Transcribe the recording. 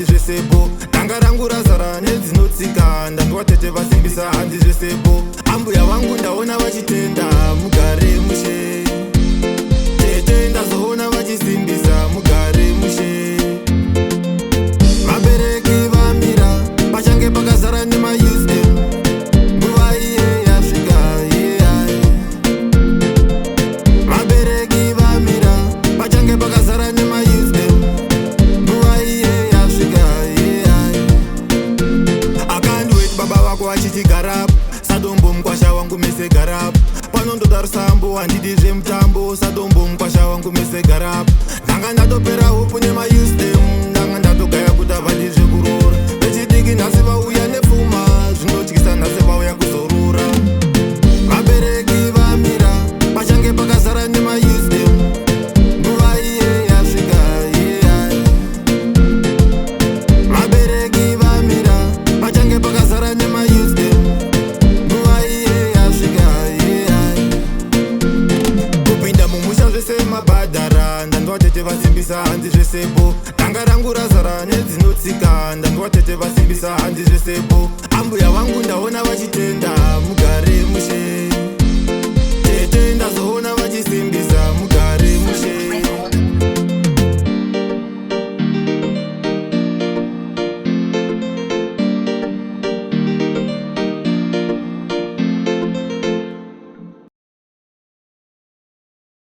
handizvesepo. Danga rangu razara nedzinotsika, ndandiwa tete vasimbisa handizvesepo. Ambuya vangu ndaona vachitenda, mugare mushe. Tete ndazoona vachisimbisa, mugare mushe. Vabereki vamira pachange pakazara nemayuze, nguva iye yasvika yeai. Vabereki vamira pachange pakazara nemayuze, nguva iye yasvika yeai. Akandiweti baba vako vachiti garapo, sadombo mukwasha wangu mese garapo. Panondoda rusambo handidi zvemutambo, sadombo mukwasha wangu mese garapo. Ndanga ndatopera hupu nemayuze, ndanga ndatogaya kuti havadi zvekurora. Vechidiki nhasi vauya nepfuma, zvinotyisa nhasi vauya kuzorura. Vabereki vamira pachange pakazara nemayuze, nguva iye yasvika yeai. Vabereki vamira pachange pakazara nemayuze, nguva iye yasvika yeai. Kupinda mumusha zvese mabhadhara, ndandiwa tete vasimbisa handizvesepo. Danga rangu razara nedzinotsika, ndandiwa tete vasimbisa handizvesepo. Ambuya vangu ndaona vachitenda, mugare mushe. Tete ndazoona vachisimbisa.